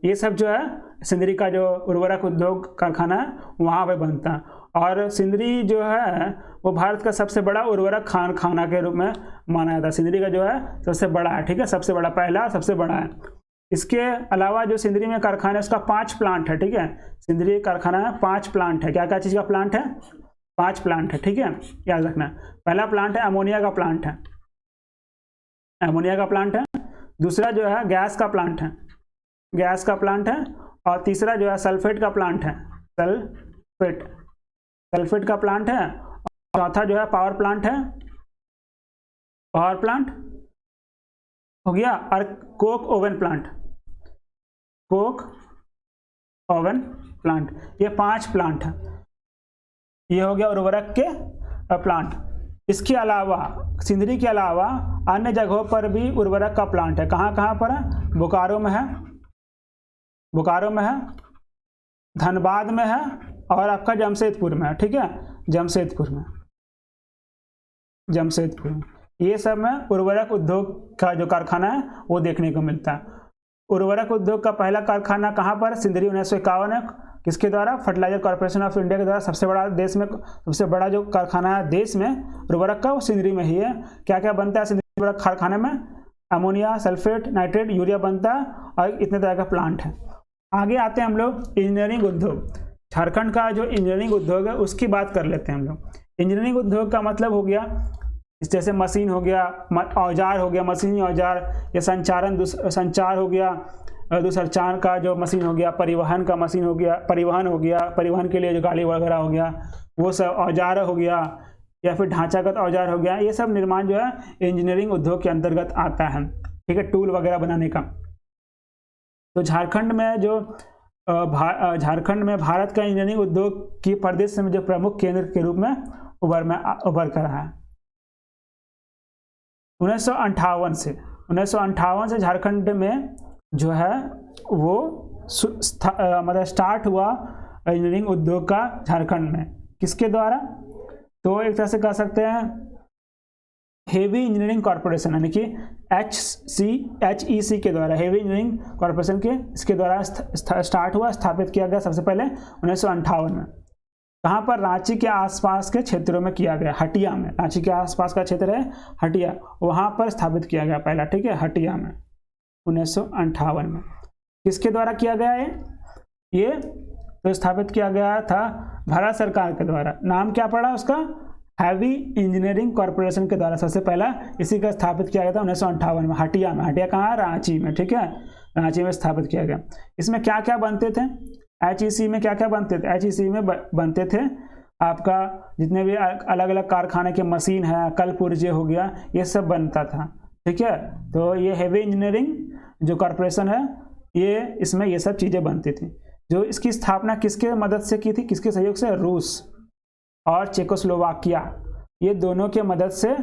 ये सब जो है सिंदरी का जो उर्वरक उद्योग कारखाना है वहाँ पे बनता है। और सिंदरी जो है वो भारत का सबसे बड़ा उर्वरक कारखाना के रूप में माना जाता है। सिंदरी का जो है सबसे बड़ा है, ठीक है, सबसे बड़ा, पहला और सबसे बड़ा है। इसके अलावा जो सिंदरी में कारखाना है उसका 5 प्लांट है, ठीक है, सिंदरी कारखाना है 5 प्लांट है। क्या क्या चीज़ का प्लांट है? 5 प्लांट है, ठीक है, याद रखना। पहला प्लांट है अमोनिया का प्लांट है, अमोनिया का प्लांट है। दूसरा जो है गैस का प्लांट है, गैस का प्लांट है। और तीसरा जो है सल्फेट का प्लांट है, सल्फेट का प्लांट है। और चौथा जो है पावर प्लांट है, पावर प्लांट हो गया। और Coke oven plant, Coke oven plant, ये 5 प्लांट है। ये हो गया उर्वरक के प्लांट। इसके अलावा सिंदरी के अलावा अन्य जगहों पर भी उर्वरक का प्लांट है। कहाँ कहाँ पर है? बोकारो में है, बोकारो में है, धनबाद में है और आपका जमशेदपुर में है, ठीक है, जमशेदपुर में, जमशेदपुर में। ये सब में उर्वरक उद्योग का जो कारखाना है वो देखने को मिलता है। उर्वरक उद्योग का पहला कारखाना कहाँ पर? सिंदरी 1951 है। किसके द्वारा? फर्टिलाइजर कॉर्पोरेशन ऑफ इंडिया के द्वारा। सबसे बड़ा देश में, सबसे बड़ा जो कारखाना है देश में उर्वरक का वो सिंदरी में ही है। क्या क्या बनता है सिंदरी बड़ा कारखाने में? अमोनिया सल्फेट, नाइट्रेट, यूरिया बनता है और इतने तरह का प्लांट है। आगे आते हैं हम लोग इंजीनियरिंग उद्योग। झारखंड का जो इंजीनियरिंग उद्योग है उसकी बात कर लेते हैं हम लोग। इंजीनियरिंग उद्योग का मतलब हो गया जैसे मशीन हो गया, औजार हो गया, मशीनी औजार, या संचार हो गया, दूरसंचार का जो मशीन हो गया, परिवहन का मशीन हो गया, परिवहन हो गया, परिवहन के लिए जो गाड़ी वगैरह हो गया, वो सब औजार हो गया। या फिर ढांचागत औजार हो गया, ये सब निर्माण जो है इंजीनियरिंग उद्योग के अंतर्गत आता है, ठीक है, टूल वगैरह बनाने का। तो झारखंड में भारत का इंजीनियरिंग उद्योग की परिदृश्य में जो प्रमुख केंद्र के रूप में उभर कर रहा है। 1958 से झारखंड में जो है वो मतलब स्टार्ट हुआ इंजीनियरिंग उद्योग का झारखंड में। किसके द्वारा? तो एक तरह से कह सकते हैं हेवी इंजीनियरिंग कॉरपोरेशन यानी कि HEC के द्वारा, हेवी इंजीनियरिंग कॉरपोरेशन के इसके द्वारा स्टार्ट हुआ, स्थापित किया गया सबसे पहले 1958 में। कहाँ पर? रांची के आसपास के क्षेत्रों में किया गया, हटिया में। रांची के आसपास का क्षेत्र है हटिया, वहाँ पर स्थापित किया गया पहला, ठीक है, हटिया में 1958 में। किसके द्वारा किया गया है ये? तो स्थापित किया गया था भारत सरकार के द्वारा। नाम क्या पड़ा उसका? हैवी इंजीनियरिंग कॉरपोरेशन के द्वारा सबसे पहला इसी का स्थापित किया गया था 1958 में, हटिया में। हटिया कहाँ है? रांची में, ठीक है, रांची में स्थापित किया गया। इसमें क्या क्या बनते थे? HEC में क्या क्या बनते थे? HEC में बनते थे आपका जितने भी अलग अलग कारखाने के मशीन है, कल पुर्जे हो गया, ये सब बनता था, ठीक है। तो ये हेवी इंजीनियरिंग जो कॉरपोरेशन है ये, इसमें ये सब चीज़ें बनती थी। जो इसकी स्थापना किसके मदद से की थी, किसके सहयोग से? रूस और चेकोस्लोवाकिया, ये दोनों के मदद से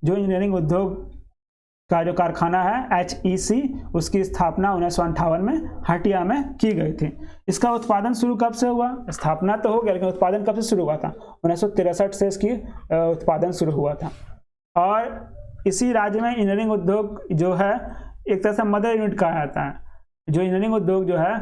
जो इंजीनियरिंग उद्योग का जो कारखाना है HEC, उसकी स्थापना 1958 में हटिया में की गई थी। इसका उत्पादन शुरू कब से हुआ? स्थापना तो हो गया, लेकिन उत्पादन कब से शुरू हुआ था? 1963 से इसकी उत्पादन शुरू हुआ था। और इसी राज्य में इंजीनियरिंग उद्योग जो है एक तरह से मदर यूनिट कहा जाता है। जो इंजीनियरिंग उद्योग जो है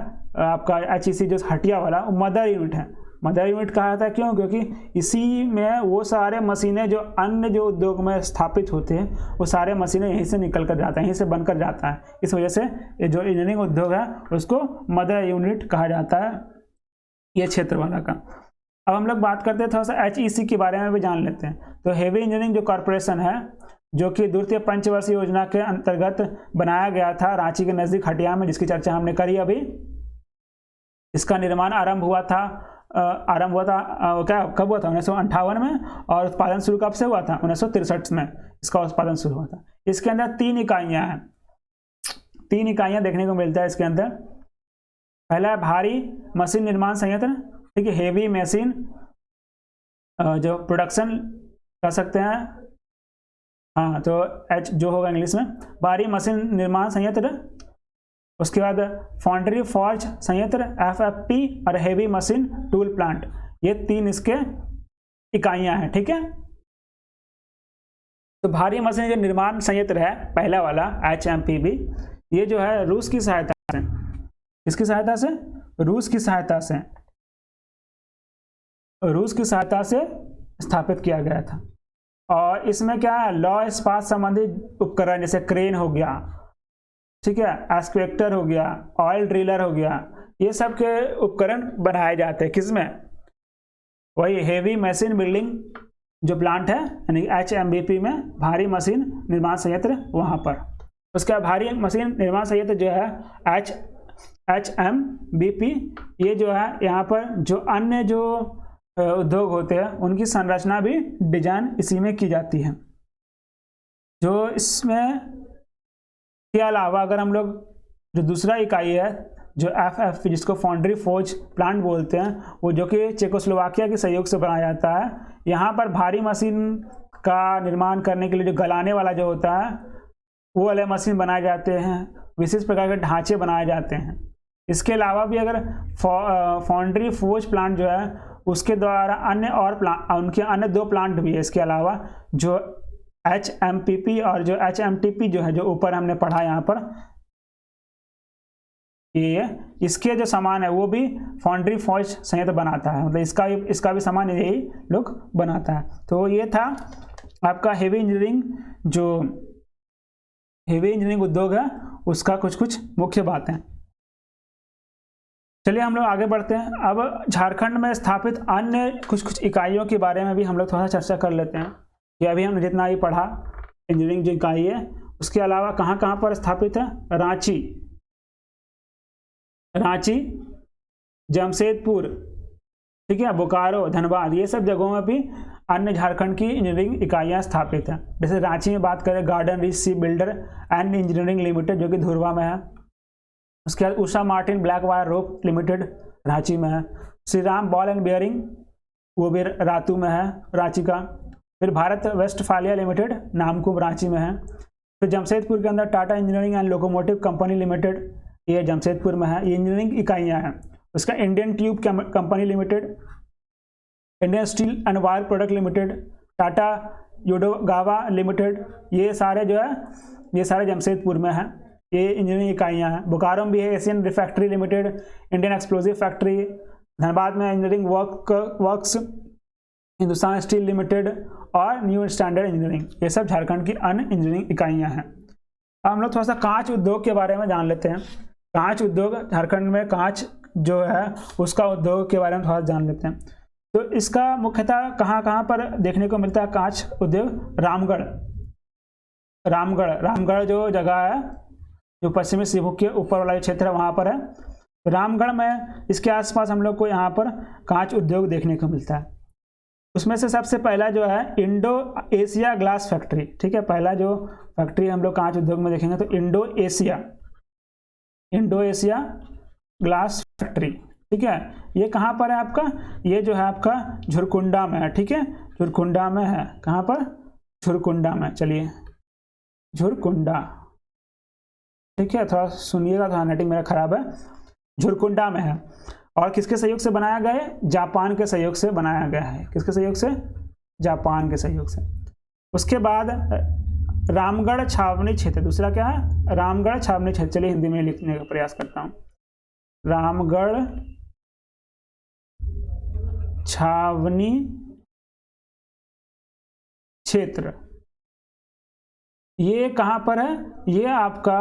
आपका HEC जो हटिया वाला, वो मदर यूनिट है। मदर यूनिट कहा जाता है क्यों? क्योंकि इसी में वो सारे मशीनें जो अन्य जो उद्योग में स्थापित होते हैं वो सारे मशीनें यहीं से निकल कर जाता है, यहीं से बनकर जाता है। इस वजह से ये जो इंजीनियरिंग उद्योग है उसको मदर यूनिट कहा जाता है, ये क्षेत्र वाला का। अब हम लोग बात करते हैं थोड़ा सा HEC के बारे में भी जान लेते हैं। तो हेवी इंजीनियरिंग जो कॉरपोरेशन है, जो कि द्वितीय पंचवर्षीय योजना के अंतर्गत बनाया गया था रांची के नज़दीक हटिया में, जिसकी चर्चा हमने करी अभी। इसका निर्माण आरंभ हुआ था क्या कब हुआ था? 1958 में। और उत्पादन शुरू कब से हुआ था? 1963 में इसका उत्पादन शुरू हुआ था। इसके अंदर 3 इकाइयाँ हैं, 3 इकाइयाँ देखने को मिलता है इसके अंदर। पहला है भारी मशीन निर्माण संयंत्र, ठीक है, हेवी मशीन जो प्रोडक्शन कर सकते हैं, हाँ, तो H जो होगा इंग्लिश में, भारी मशीन निर्माण संयंत्र। उसके बाद फाउंड्री फॉर्ज संयंत्र FFP और हेवी मशीन टूल प्लांट, ये 3 इसके इकाइयां हैं, ठीक है। तो भारी मशीन जो निर्माण संयंत्र है पहला वाला HMPB, ये जो है रूस की सहायता से, किसकी सहायता से? रूस की सहायता से, रूस की सहायता से स्थापित किया गया था। और इसमें क्या है? लौह इस्पात संबंधी उपकरण जैसे क्रेन हो गया, ठीक है, एस्पेक्टर हो गया, ऑयल ड्रिलर हो गया, ये सब के उपकरण बनाए जाते हैं। किसमें? वही हेवी मशीन बिल्डिंग जो प्लांट है यानी HMBP में, भारी मशीन निर्माण संयंत्र वहाँ पर। उसका भारी मशीन निर्माण संयंत्र जो है HMBP, ये जो है यहाँ पर जो अन्य जो उद्योग होते हैं उनकी संरचना भी डिजाइन इसी में की जाती है। जो इसमें के अलावा अगर हम लोग जो दूसरा इकाई है जो FFP, जिसको फाउंड्री फोर्ज प्लांट बोलते हैं, वो जो कि चेकोस्लोवाकिया के सहयोग से बनाया जाता है। यहाँ पर भारी मशीन का निर्माण करने के लिए जो गलाने वाला जो होता है वो वाले मशीन बनाए जाते हैं, विशेष प्रकार के ढांचे बनाए जाते हैं। इसके अलावा भी अगर फाउंड्री फोर्ज प्लांट जो है उसके द्वारा अन्य और प्लांट, उनके अन्य 2 प्लांट भी है इसके अलावा, जो HMPP और जो HMTP जो है, जो ऊपर हमने पढ़ा यहाँ पर, ये इसके जो सामान है वो भी फाउंड्री फोर्ज संयंत्र बनाता है, मतलब इसका भी सामान यही लोग बनाता है। तो ये था आपका हेवी इंजीनियरिंग उद्योग है, उसका कुछ मुख्य बातें। चलिए हम लोग आगे बढ़ते हैं। अब झारखंड में स्थापित अन्य कुछ इकाइयों के बारे में भी हम लोग थोड़ा सा चर्चा कर लेते हैं कि अभी हमने जितना ही पढ़ा इंजीनियरिंग जो इकाई है, उसके अलावा कहाँ कहाँ पर स्थापित है? रांची, जमशेदपुर, ठीक है, बोकारो, धनबाद, ये सब जगहों में भी अन्य झारखंड की इंजीनियरिंग इकाइयाँ स्थापित हैं। जैसे रांची में बात करें Garden Reach sea builder and engineering limited जो कि धुरवा में है। उसके बाद Usha Martin black wire rope limited Ranchi में है। Shri Ram ball and bearing वो भी रातू में है, रांची का। फिर भारत वेस्टफालिया लिमिटेड नामकुम रांची में है। फिर जमशेदपुर के अंदर Tata engineering and locomotive company limited, ये जमशेदपुर में है, ये इंजीनियरिंग इकाइयाँ हैं। उसका Indian tube company limited, Indian steel and wire product limited, Tata Yodogawa limited, ये सारे जो है ये सारे जमशेदपुर में हैं, ये इंजीनियरिंग इकाइयाँ हैं। बोकारो में भी है Asian refractory limited, Indian explosive factory. Dhanbad में engineering works, Hindustan steel limited और न्यू स्टैंडर्ड इंजीनियरिंग, ये सब झारखंड की अन्य इंजीनियरिंग इकाइयाँ हैं। अब हम लोग थोड़ा सा कांच उद्योग के बारे में जान लेते हैं। कांच उद्योग, झारखंड में कांच जो है उसका उद्योग के बारे में थोड़ा जान लेते हैं। तो इसका मुख्यतः कहाँ पर देखने को मिलता है कांच उद्योग? रामगढ़ जो जगह है जो पश्चिमी सिंहभूम के ऊपर वाला क्षेत्र है वहाँ पर है। रामगढ़ में इसके आसपास हम लोग को यहाँ पर कांच उद्योग देखने को मिलता है। उसमें से सबसे पहला जो है इंडो एशिया ग्लास फैक्ट्री, ठीक है। पहला जो फैक्ट्री हम लोग कांच उद्योग में देखेंगे तो इंडो एशिया ग्लास फैक्ट्री, ठीक है। ये कहाँ पर है आपका? ये जो है आपका झुरकुंडा में है, ठीक है। झुरकुंडा में है, कहाँ पर? झुरकुंडा में। चलिए झुरकुंडा, ठीक है। थोड़ा सुनिएगा, थोड़ा नेटिंग मेरा खराब है। झुरकुंडा में है और किसके सहयोग से बनाया गया है? जापान के सहयोग से बनाया गया है। किसके सहयोग से? जापान के सहयोग से। उसके बाद रामगढ़ छावनी क्षेत्र, दूसरा क्या है? रामगढ़ छावनी क्षेत्र। चलिए हिंदी में लिखने का प्रयास करता हूँ। रामगढ़ छावनी क्षेत्र, ये कहाँ पर है? ये आपका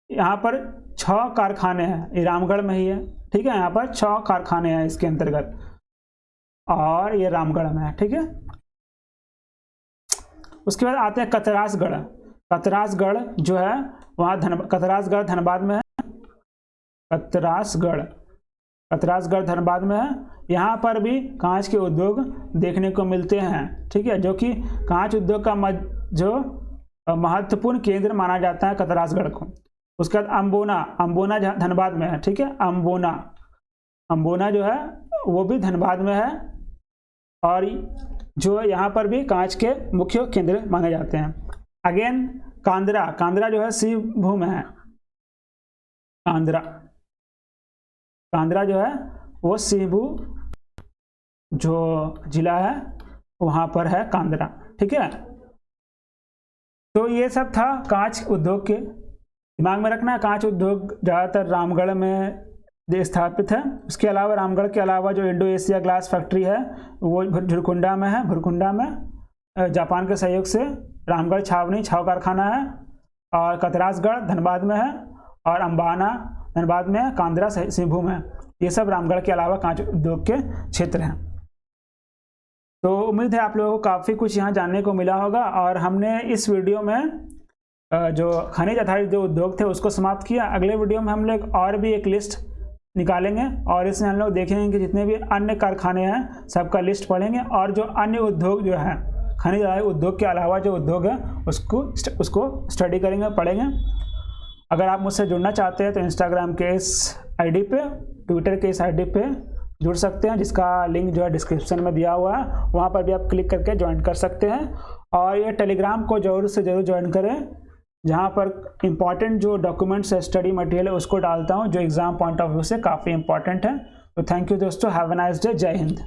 यहाँ पर 6 कारखाने हैं, ये रामगढ़ में ही है, ठीक है। यहाँ पर 6 कारखाने हैं इसके अंतर्गत और ये रामगढ़ में है, ठीक है। उसके बाद आते हैं कतरासगढ़। कतरासगढ़ जो है वहाँ कतरासगढ़ धनबाद में है। कतरासगढ़ धनबाद में है। यहाँ पर भी कांच के उद्योग देखने को मिलते हैं, ठीक है, जो कि कांच उद्योग का जो महत्वपूर्ण केंद्र माना जाता है कतरासगढ़ को। उसके बाद अम्बोना धनबाद में है, ठीक है। अम्बोना जो है वो भी धनबाद में है और जो यहाँ पर भी कांच के मुख्य केंद्र माने जाते हैं। अगेन कांद्रा जो है सिंहभूम है। कांद्रा जो है वो सिंहभूम जो जिला है वहाँ पर है कांद्रा, ठीक है। तो ये सब था कांच उद्योग के। दिमाग में रखना है कांच उद्योग ज़्यादातर रामगढ़ में स्थापित है। उसके अलावा रामगढ़ के अलावा जो इंडो एशिया ग्लास फैक्ट्री है वो झुरकुंडा में है। भुरकुंडा में जापान के सहयोग से रामगढ़ छावनी 6 कारखाना है और कतरासगढ़ धनबाद में है और अम्बाना धनबाद में है, कांद्रा सिंहभूम है। ये सब रामगढ़ के अलावा कांच उद्योग के क्षेत्र हैं। तो उम्मीद है आप लोगों को काफ़ी कुछ यहाँ जानने को मिला होगा और हमने इस वीडियो में जो खनिज आधारित जो उद्योग थे उसको समाप्त किया। अगले वीडियो में हम लोग और भी एक लिस्ट निकालेंगे और इसमें हम लोग देखेंगे कि जितने भी अन्य कारखाने हैं सबका लिस्ट पढ़ेंगे और जो अन्य उद्योग जो है खनिज आधारित उद्योग के अलावा जो उद्योग है उसको स्टडी करेंगे, पढ़ेंगे। अगर आप मुझसे जुड़ना चाहते हैं तो इंस्टाग्राम के इस आईडी पे, ट्विटर के इस आईडी पे जुड़ सकते हैं, जिसका लिंक जो है डिस्क्रिप्शन में दिया हुआ है। वहाँ पर भी आप क्लिक करके ज्वाइन कर सकते हैं और ये टेलीग्राम को ज़रूर से ज़रूर ज्वाइन करें, जहाँ पर इम्पॉर्टेंट जो डॉक्यूमेंट्स है, स्टडी मटेरियल है उसको डालता हूँ जो एग्ज़ाम पॉइंट ऑफ व्यू से काफ़ी इंपॉर्टेंट है। तो थैंक यू दोस्तों, हैव अ नाइस डे, जय हिंद।